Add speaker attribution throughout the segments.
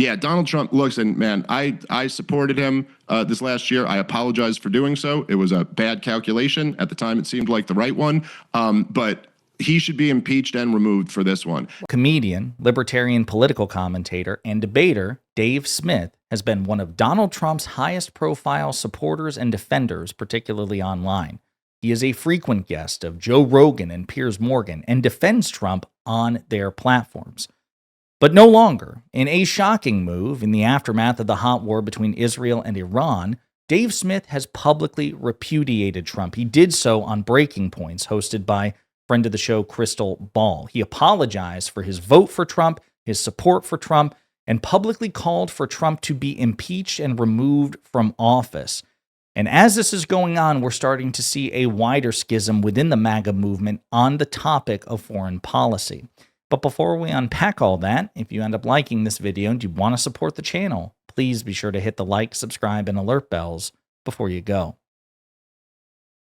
Speaker 1: Yeah, Donald Trump looks, and man, I supported him this last year. I apologize for doing so. It was a bad calculation. At the time, it seemed like the right one. But he should be impeached and removed for this one.
Speaker 2: Comedian, libertarian political commentator, and debater Dave Smith has been one of Donald Trump's highest profile supporters and defenders, particularly online. He is a frequent guest of Joe Rogan and Piers Morgan and defends Trump on their platforms. But no longer. In a shocking move in the aftermath of the hot war between Israel and Iran, Dave Smith has publicly repudiated Trump. He did so on Breaking Points, hosted by friend of the show, Crystal Ball. He apologized for his vote for Trump, his support for Trump, and publicly called for Trump to be impeached and removed from office. And as this is going on, we're starting to see a wider schism within the MAGA movement on the topic of foreign policy. But before we unpack all that, if you end up liking this video and you want to support the channel, please be sure to hit the like, subscribe, and alert bells before you go.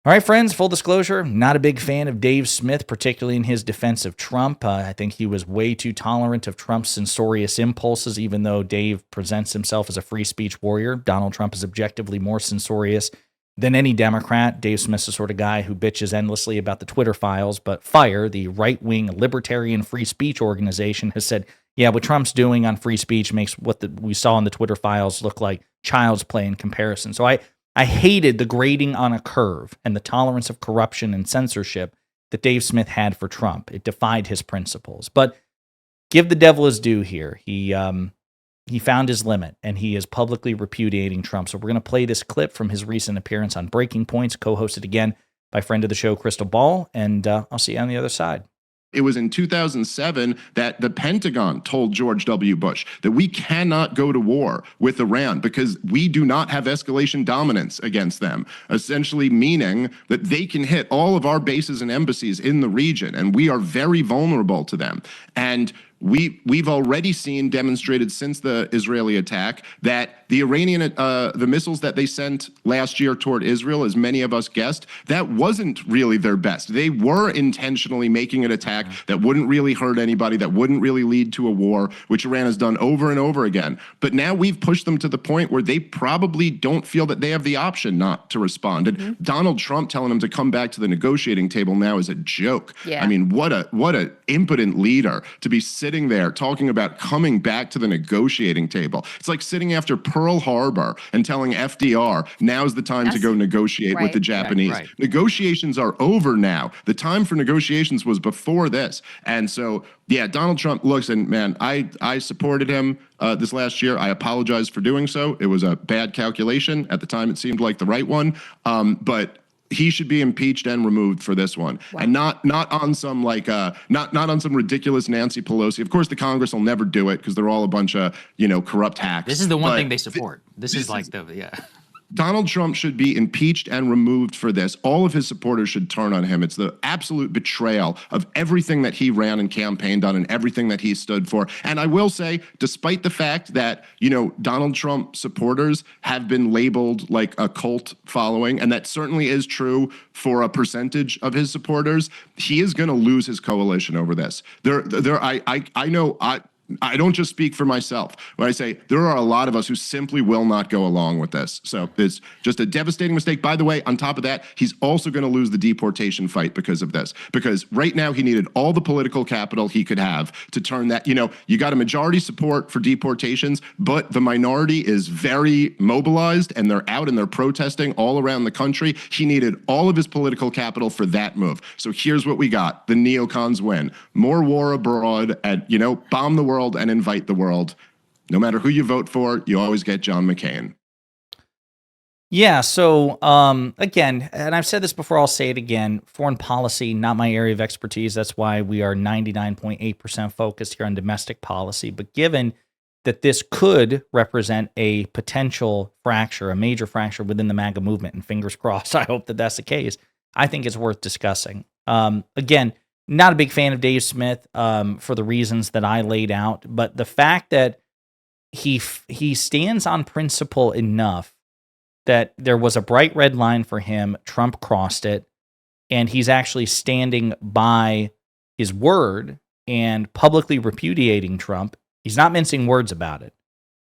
Speaker 2: All right, friends, full disclosure, not a big fan of Dave Smith, particularly in his defense of Trump. I think he was way too tolerant of Trump's censorious impulses, even though Dave presents himself as a free speech warrior. Donald Trump is objectively more censorious than any Democrat. Dave Smith's the sort of guy who bitches endlessly about the Twitter files, but FIRE, the right-wing libertarian free speech organization, has said, yeah, what Trump's doing on free speech makes what we saw in the Twitter files look like child's play in comparison. So I hated the grading on a curve and the tolerance of corruption and censorship that Dave Smith had for Trump. It defied his principles. But give the devil his due here. He found his limit, and he is publicly repudiating Trump. So we're going to play this clip from his recent appearance on Breaking Points, co-hosted again by friend of the show, Crystal Ball, and I'll see you on the other side.
Speaker 1: It was in 2007 that the Pentagon told George W. Bush that we cannot go to war with Iran because we do not have escalation dominance against them, essentially meaning that they can hit all of our bases and embassies in the region, and we are very vulnerable to them. And we've already seen demonstrated since the Israeli attack that the Iranian, the missiles that they sent last year toward Israel, as many of us guessed, that wasn't really their best. They were intentionally making an attack that wouldn't really hurt anybody, that wouldn't really lead to a war, which Iran has done over and over again. But now we've pushed them to the point where they probably don't feel that they have the option not to respond. And Donald Trump telling them to come back to the negotiating table now is a joke.
Speaker 3: Yeah.
Speaker 1: I mean, what a impotent leader to be sitting there talking about coming back to the negotiating table. It's like sitting after Pearl Harbor and telling FDR, now's the time to go negotiate with the Japanese.
Speaker 3: Right.
Speaker 1: Negotiations are over now. The time for negotiations was before this. And so, yeah, Donald Trump looks, and man, I supported him this last year. I apologize for doing so. It was a bad calculation. At the time, it seemed like the right one. But he should be impeached and removed for this one. Wow. And not on some like not on some ridiculous Nancy Pelosi. Of course the Congress will never do it because they're all a bunch of, corrupt hacks.
Speaker 4: This is the one thing they support. This is like
Speaker 1: Donald Trump should be impeached and removed for this. All of his supporters should turn on him. It's the absolute betrayal of everything that he ran and campaigned on and everything that he stood for. And I will say, despite the fact that, Donald Trump supporters have been labeled like a cult following, and that certainly is true for a percentage of his supporters, he is going to lose his coalition over this. I don't just speak for myself when I say there are a lot of us who simply will not go along with this. So it's just a devastating mistake. By the way, on top of that, he's also going to lose the deportation fight because of this. Because right now he needed all the political capital he could have to turn that, you got a majority support for deportations, but the minority is very mobilized and they're out and they're protesting all around the country. He needed all of his political capital for that move. So here's what we got. The neocons win. More war abroad and, bomb the world and invite the world. No matter who you vote for, you always get John McCain.
Speaker 2: Yeah, so again, and I've said this before, I'll say it again, foreign policy, not my area of expertise. That's why we are 99.8% focused here on domestic policy. But given that this could represent a potential fracture, a major fracture within the MAGA movement, and fingers crossed, I hope that that's the case, I think it's worth discussing. Again, not a big fan of Dave Smith for the reasons that I laid out, but the fact that he stands on principle enough that there was a bright red line for him, Trump crossed it, and he's actually standing by his word and publicly repudiating Trump. He's not mincing words about it.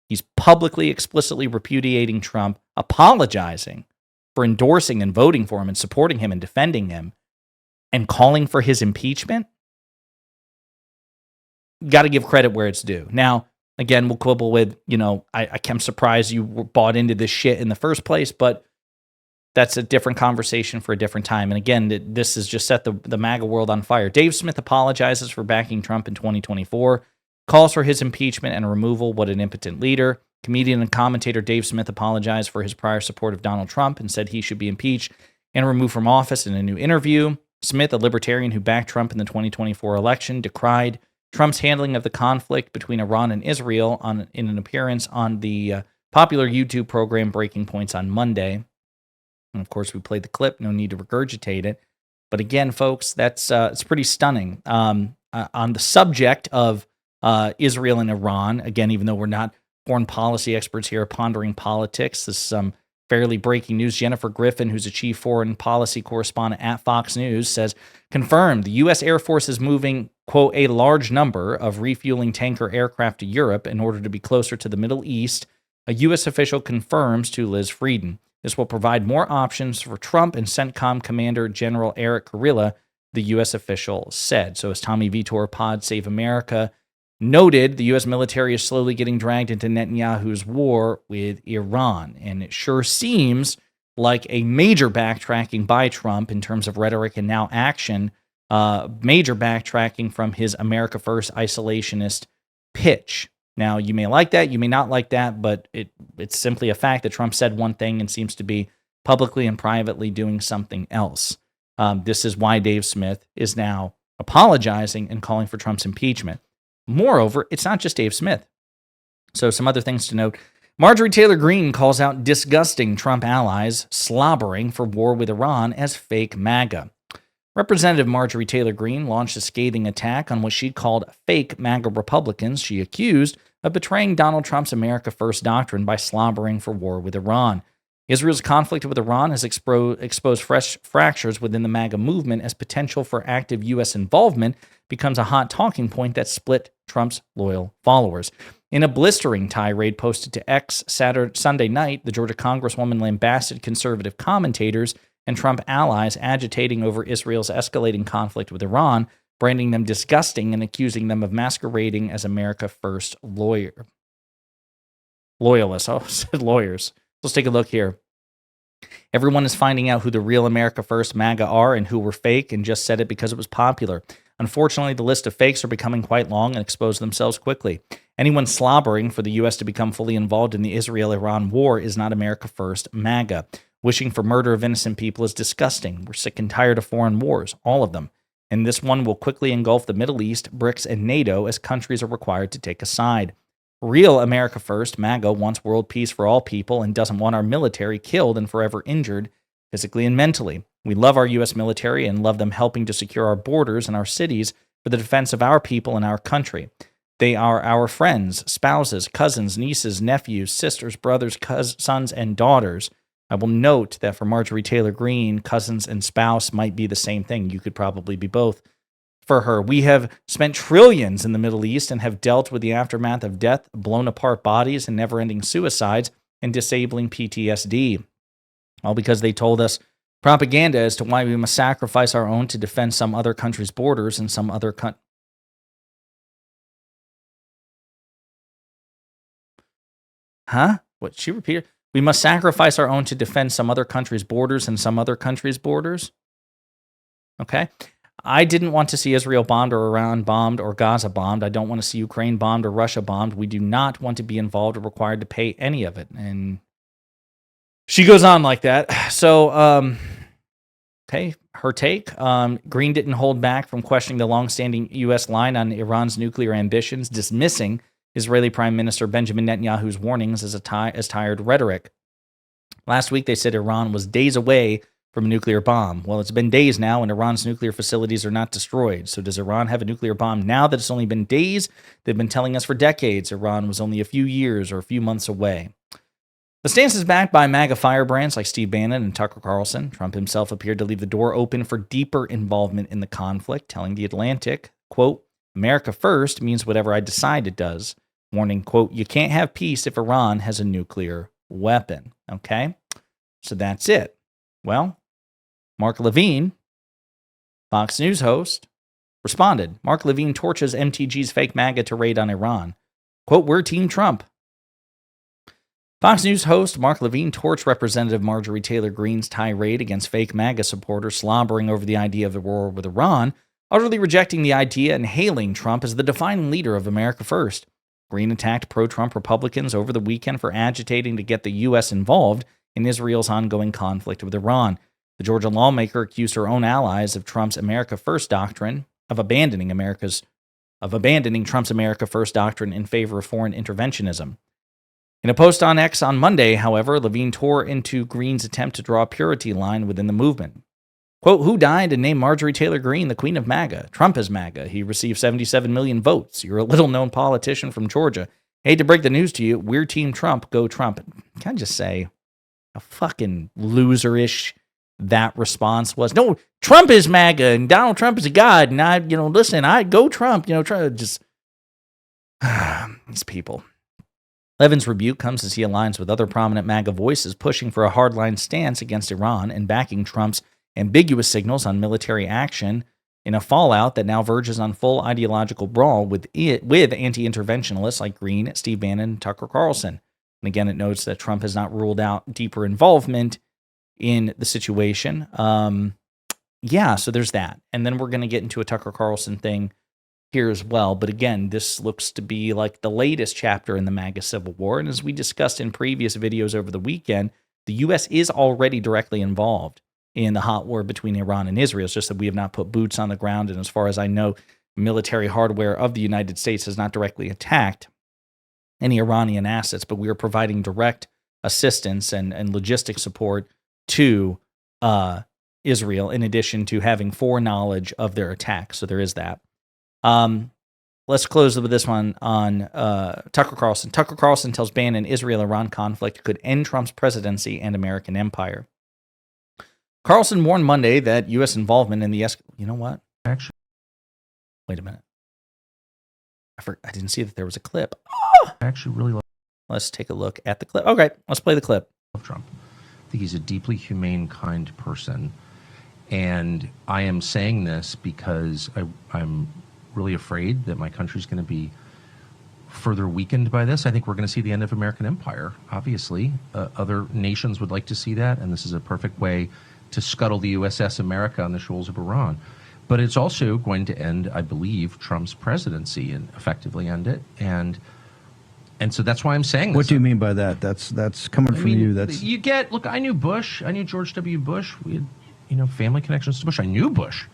Speaker 2: He's publicly, explicitly repudiating Trump, apologizing for endorsing and voting for him and supporting him and defending him, and calling for his impeachment. Got to give credit where it's due. Now, again, we'll quibble with, I'm surprised you were bought into this shit in the first place, but that's a different conversation for a different time. And again, this has just set the MAGA world on fire. Dave Smith apologizes for backing Trump in 2024, calls for his impeachment and removal. What an impotent leader. Comedian and commentator Dave Smith apologized for his prior support of Donald Trump and said he should be impeached and removed from office in a new interview. Smith, a libertarian who backed Trump in the 2024 election, decried Trump's handling of the conflict between Iran and Israel in an appearance on the popular YouTube program Breaking Points on Monday. And of course, we played the clip. No need to regurgitate it. But again, folks, that's it's pretty stunning. On the subject of Israel and Iran, again, even though we're not foreign policy experts here pondering politics, this is some fairly breaking news. Jennifer Griffin, who's a chief foreign policy correspondent at Fox News, says, confirmed the U.S. Air Force is moving, quote, a large number of refueling tanker aircraft to Europe in order to be closer to the Middle East. A U.S. official confirms to Liz Frieden. This will provide more options for Trump and CENTCOM Commander General Eric Kurilla, the U.S. official said. So as Tommy Vitor, Pod Save America, noted, the U.S. military is slowly getting dragged into Netanyahu's war with Iran. And it sure seems like a major backtracking by Trump in terms of rhetoric and now action, major backtracking from his America First isolationist pitch. Now, you may like that, you may not like that, but it's simply a fact that Trump said one thing and seems to be publicly and privately doing something else. This is why Dave Smith is now apologizing and calling for Trump's impeachment. Moreover, it's not just Dave Smith. So some other things to note. Marjorie Taylor Greene calls out disgusting Trump allies slobbering for war with Iran as fake MAGA. Representative Marjorie Taylor Greene launched a scathing attack on what she called fake MAGA Republicans she accused of betraying Donald Trump's America First doctrine by slobbering for war with Iran. Israel's conflict with Iran has exposed fresh fractures within the MAGA movement as potential for active U.S. involvement becomes a hot talking point that split Trump's loyal followers. In a blistering tirade posted to X Sunday night, the Georgia Congresswoman lambasted conservative commentators and Trump allies agitating over Israel's escalating conflict with Iran, branding them disgusting and accusing them of masquerading as America First loyalists. Oh, I said lawyers. Let's take a look here. Everyone is finding out who the real America First MAGA are and who were fake and just said it because it was popular. Unfortunately, the list of fakes are becoming quite long and expose themselves quickly. Anyone slobbering for the U.S. to become fully involved in the Israel-Iran war is not America First MAGA. Wishing for murder of innocent people is disgusting. We're sick and tired of foreign wars, all of them. And this one will quickly engulf the Middle East, BRICS, and NATO as countries are required to take a side. Real America First MAGA wants world peace for all people and doesn't want our military killed and forever injured, physically and mentally. We love our U.S. military and love them helping to secure our borders and our cities for the defense of our people and our country. They are our friends, spouses, cousins, nieces, nephews, sisters, brothers, sons, and daughters. I will note that for Marjorie Taylor Greene, cousins and spouse might be the same thing. You could probably be both. For her, we have spent trillions in the Middle East and have dealt with the aftermath of death, blown apart bodies, and never-ending suicides and disabling PTSD. All because they told us propaganda as to why we must sacrifice our own to defend some other country's borders and some other country. Huh? What? She repeated? We must sacrifice our own to defend some other country's borders and some other country's borders? Okay. I didn't want to see Israel bombed or Iran bombed or Gaza bombed. I don't want to see Ukraine bombed or Russia bombed. We do not want to be involved or required to pay any of it. And she goes on like that. So, okay, her take. Greene didn't hold back from questioning the longstanding U.S. line on Iran's nuclear ambitions, dismissing Israeli Prime Minister Benjamin Netanyahu's warnings as tired rhetoric. Last week, they said Iran was days away from a nuclear bomb. Well, it's been days now, and Iran's nuclear facilities are not destroyed. So does Iran have a nuclear bomb now that it's only been days? They've been telling us for decades Iran was only a few years or a few months away. The stance is backed by MAGA firebrands like Steve Bannon and Tucker Carlson. Trump himself appeared to leave the door open for deeper involvement in the conflict, telling The Atlantic, quote, America first means whatever I decide it does. warning, quote, "You can't have peace if Iran has a nuclear weapon." Okay? So that's it. Well, Mark Levin, Fox News host, responded. Mark Levin torches MTG's fake MAGA to raid on Iran. Quote, "We're Team Trump." Fox News host Mark Levin torched Representative Marjorie Taylor Greene's tirade against fake MAGA supporters slobbering over the idea of the war with Iran, utterly rejecting the idea and hailing Trump as the defining leader of America First. Greene attacked pro-Trump Republicans over the weekend for agitating to get the U.S. involved in Israel's ongoing conflict with Iran. The Georgia lawmaker accused her own allies of Trump's America First doctrine of abandoning Trump's America First doctrine in favor of foreign interventionism. In a post on X on Monday, however, Levin tore into Greene's attempt to draw a purity line within the movement. Quote, "Who died and named Marjorie Taylor Greene the Queen of MAGA? Trump is MAGA. He received 77 million votes. You're a little-known politician from Georgia. Hate to break the news to you. We're Team Trump. Go Trump." Can I just say how fucking loser-ish that response was? No, Trump is MAGA and Donald Trump is a god. And I go Trump. Try just these people. Levin's rebuke comes as he aligns with other prominent MAGA voices pushing for a hardline stance against Iran and backing Trump's ambiguous signals on military action in a fallout that now verges on full ideological brawl with anti-interventionalists like Greene, Steve Bannon, and Tucker Carlson. And again, it notes that Trump has not ruled out deeper involvement in the situation. So there's that. And then we're going to get into a Tucker Carlson thing here as well. But again, this looks to be like the latest chapter in the MAGA civil war. And as we discussed in previous videos over the weekend, the U.S. is already directly involved in the hot war between Iran and Israel. It's just that we have not put boots on the ground. And as far as I know, military hardware of the United States has not directly attacked any Iranian assets, but we are providing direct assistance and logistic support to Israel, in addition to having foreknowledge of their attack. So there is that. Let's close with this one on Tucker Carlson. Tucker Carlson tells Bannon Israel-Iran conflict could end Trump's presidency and American empire. Carlson warned Monday that U.S. involvement in the You know what?
Speaker 3: Actually,
Speaker 2: wait a minute. I didn't see that there was a clip.
Speaker 3: I actually really love
Speaker 2: Let's take a look at the clip. Okay, let's play the clip.
Speaker 3: Trump. I think he's a deeply humane, kind person. And I am saying this because I'm really afraid that my country's going to be further weakened by this. I think we're going to see the end of American empire, obviously. Other nations would like to see that, and this is a perfect way to scuttle the USS America on the shoals of Iran. But it's also going to end, I believe, Trump's presidency and effectively end it. And so that's why I'm saying this.
Speaker 5: What do you mean by that? That's coming from you. That's
Speaker 3: look, I knew Bush. I knew George W. Bush. We had, family connections to Bush. I knew Bush.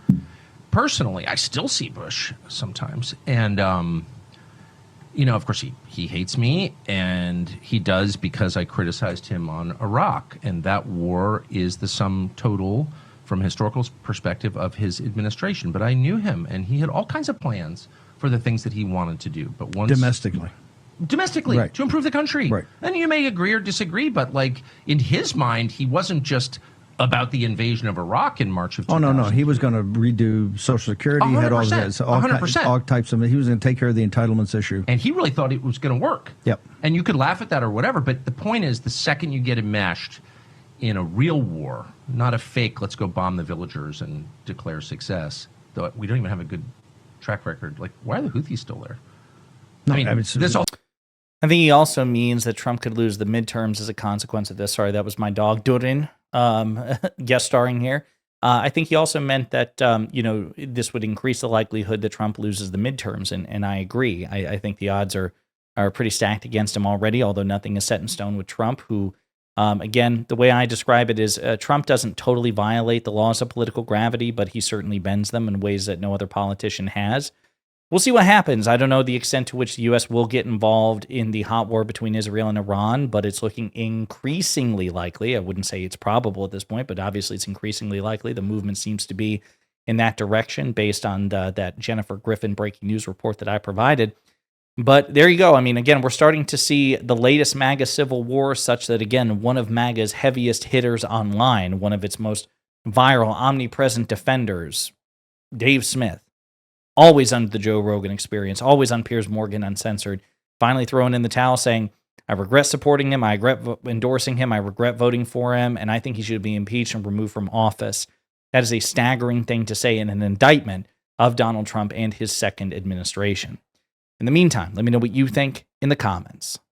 Speaker 3: Personally, I still see Bush sometimes. And, of course, he hates me, and he does because I criticized him on Iraq. And that war is the sum total, from a historical perspective, of his administration. But I knew him, and he had all kinds of plans for the things that he wanted to do. But once domestically,
Speaker 5: right,
Speaker 3: to improve the country.
Speaker 5: Right.
Speaker 3: And you may agree or disagree, but in his mind, he wasn't just about the invasion of Iraq in March of 2000.
Speaker 5: Oh, no. He was going to redo Social Security.
Speaker 3: 100%,
Speaker 5: He had all that, all types of. He was going to take care of the entitlements issue.
Speaker 3: And he really thought it was going to work.
Speaker 5: Yep.
Speaker 3: And you could laugh at that or whatever, but the point is, the second you get enmeshed in a real war, not a fake, let's go bomb the villagers and declare success, though we don't even have a good track record. Why are the Houthis still there?
Speaker 5: No,
Speaker 2: I think he also means that Trump could lose the midterms as a consequence of this. Sorry, that was my dog, Durin, guest starring here. I think he also meant that, this would increase the likelihood that Trump loses the midterms, and I agree. I think the odds are pretty stacked against him already, although nothing is set in stone with Trump, who, again, the way I describe it is Trump doesn't totally violate the laws of political gravity, but he certainly bends them in ways that no other politician has. We'll see what happens. I don't know the extent to which the U.S. will get involved in the hot war between Israel and Iran, but it's looking increasingly likely. I wouldn't say it's probable at this point, but obviously it's increasingly likely. The movement seems to be in that direction based on that Jennifer Griffin breaking news report that I provided. But there you go. I mean, again, we're starting to see the latest MAGA civil war, such that, again, one of MAGA's heaviest hitters online, one of its most viral, omnipresent defenders, Dave Smith, always under the Joe Rogan Experience, always on Piers Morgan Uncensored, finally throwing in the towel saying, I regret supporting him, I regret endorsing him, I regret voting for him, and I think he should be impeached and removed from office. That is a staggering thing to say in an indictment of Donald Trump and his second administration. In the meantime, let me know what you think in the comments.